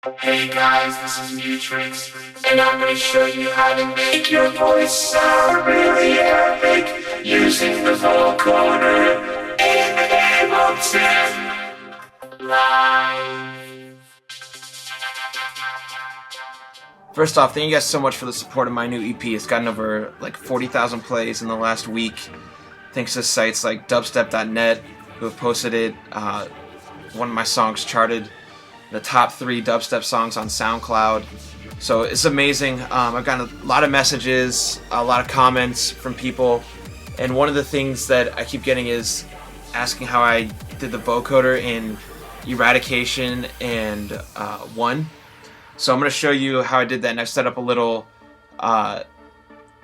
Hey guys, this is Mutrix, and I'm gonna show you how to make your voice sound really epic using the vocoder in Ableton Live. First off, thank you guys so much for the support of my new EP. It's gotten over like 40,000 plays in the last week, thanks to sites like dubstep.net who have posted it. One of my songs charted the top 3 dubstep songs on SoundCloud. So it's amazing. I've gotten a lot of messages, a lot of comments from people, and one of the things that I keep getting is asking how I did the vocoder in Eradication and One. So I'm going to show you how I did that, and I've set up a little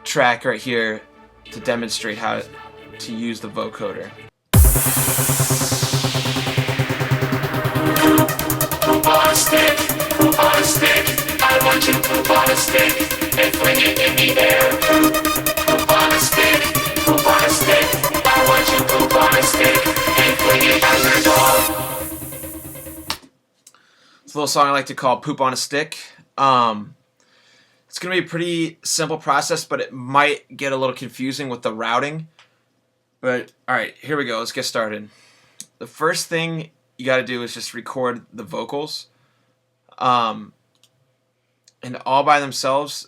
track right here to demonstrate how to use the vocoder. Poop on a stick, poop on a stick. I want to poop on a stick and fling it in the air. Poop on a stick, poop on a stick. I want to poop on a stick and fling it at your dog. It's a little song I like to call Poop on a Stick. It's going to be a pretty simple process, but it might get a little confusing with the routing. But, alright, here we go. Let's get started. The first thing you got to do is just record the vocals. And all by themselves,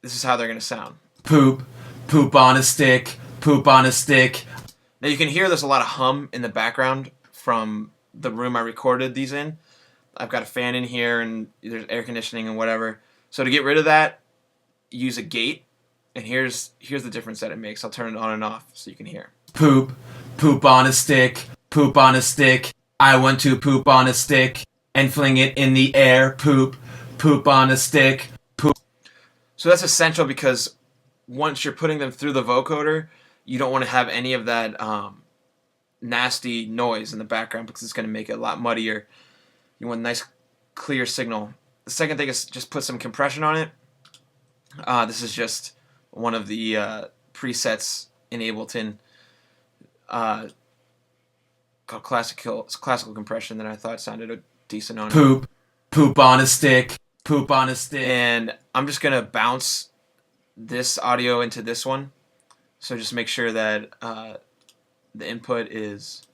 this is how they're going to sound. Poop, poop on a stick, poop on a stick. Now you can hear there's a lot of hum in the background from the room I recorded these in. I've got a fan in here and there's air conditioning and whatever. So to get rid of that, use a gate. And here's the difference that it makes. I'll turn it on and off so you can hear. Poop, poop on a stick, poop on a stick. I want to poop on a stick and fling it in the air. Poop, poop on a stick, poop. So that's essential because once you're putting them through the vocoder, you don't want to have any of that nasty noise in the background because it's going to make it a lot muddier. You want a nice clear signal. The second thing is just put some compression on it. This is just one of the presets in Ableton called classical compression that I thought sounded decent on it. Poop, poop on a stick, poop on a stick. And I'm just going to bounce this audio into this one. So just make sure that the input is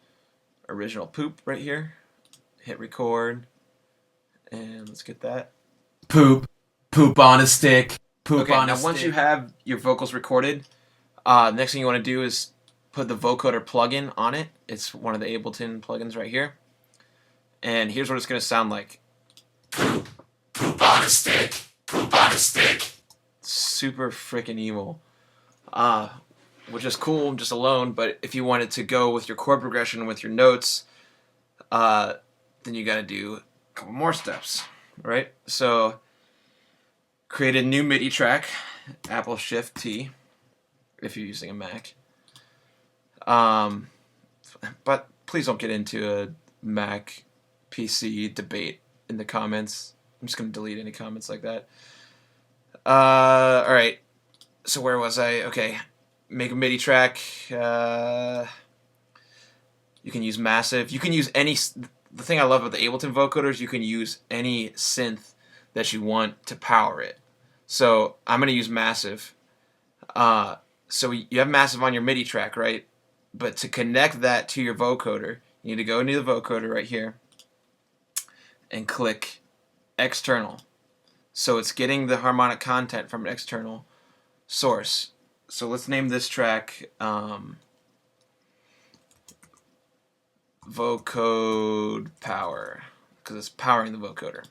original poop right here. Hit record, and let's get that. Poop, poop on a stick, poop on a stick. Now once you have your vocals recorded, next thing you want to do is put the vocoder plugin on it. It's one of the Ableton plugins right here. And here's what it's going to sound like. Poop, poop on a stick, poop on a stick. Super freaking evil. Which is cool just alone, but if you wanted to go with your chord progression with your notes, then you got to do a couple more steps, right? So create a new MIDI track, Apple Shift T, if you're using a Mac. But please don't get into a Mac PC debate in the comments. I'm just going to delete any comments like that. Alright, so where was I? Okay, make a MIDI track. You can use Massive. You can use any... The thing I love about the Ableton vocoder is you can use any synth that you want to power it. So I'm going to use Massive. So you have Massive on your MIDI track, right? But to connect that to your vocoder, you need to go into the vocoder right here and click External. So it's getting the harmonic content from an external source. So let's name this track Vocode Power, because it's powering the vocoder.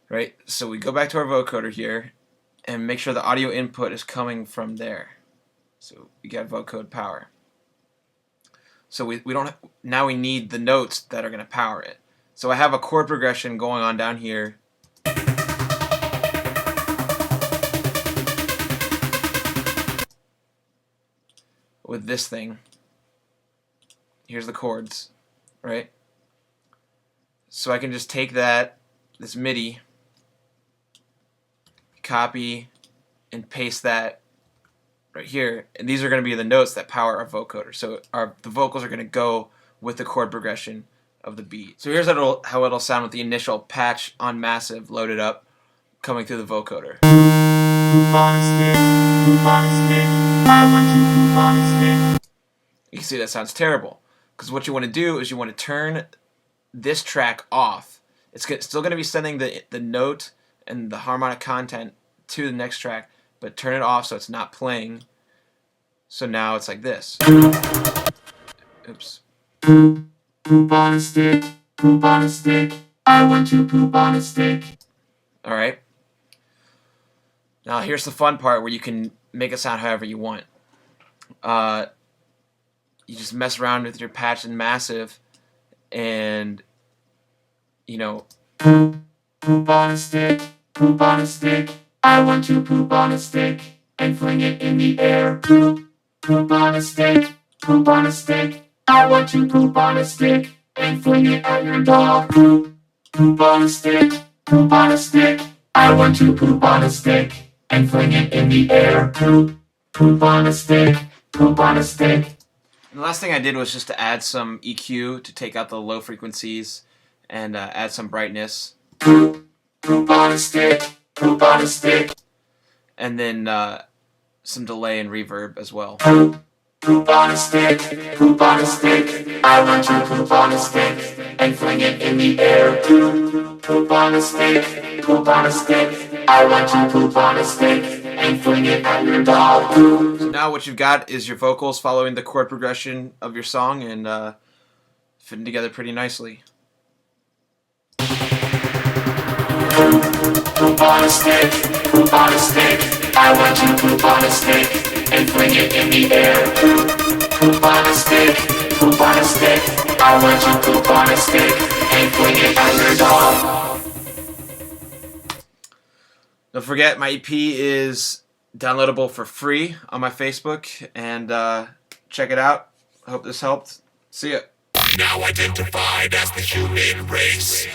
Right? So we go back to our vocoder here and make sure the audio input is coming from there. So we got vocode power. So we don't now we need the notes that are going to power it. So I have a chord progression going on down here. With this thing. Here's the chords, right? So I can just take this MIDI, copy, and paste that right here. And these are going to be the notes that power our vocoder. So the vocals are going to go with the chord progression of the beat. So here's how it'll sound with the initial patch on massive loaded up, coming through the vocoder. You can see that sounds terrible, because what you want to do is you want to turn this track off. It's still going to be sending the note and the harmonic content to the next track, but turn it off so it's not playing. So now it's like this. Oops. Poop on a stick, poop on a stick. I want to poop on a stick. Alright. Now here's the fun part where you can make it sound however you want. You just mess around with your patch and massive, and you know. Poop on a stick, poop on a stick. I want to poop on a stick and fling it in the air. Poop on a stick, poop on a stick. I want to poop on a stick and fling it at your dog. Poop on a stick, poop on a stick. I want to poop on a stick and fling it in the air. Poop on a stick, poop on a stick. And the last thing I did was just to add some EQ to take out the low frequencies and add some brightness. Poop on a stick, poop on a stick. And then some delay and reverb as well. Poop on a stick, poop on a stick. I want to poop on a stick and fling it in the air. Poop on a stick, poop on a stick. I want to poop on a stick and fling it at your dog. So now what you've got is your vocals following the chord progression of your song and fitting together pretty nicely. Poop on a stick, poop on a stick. I want to poop on a stick and fling it in the air. Poop on a stick, poop on a stick. I want to poop on a stick and fling it at your dog. Don't forget, my EP is downloadable for free on my Facebook, and check it out. I hope this helped. See ya. Now identified as the human race.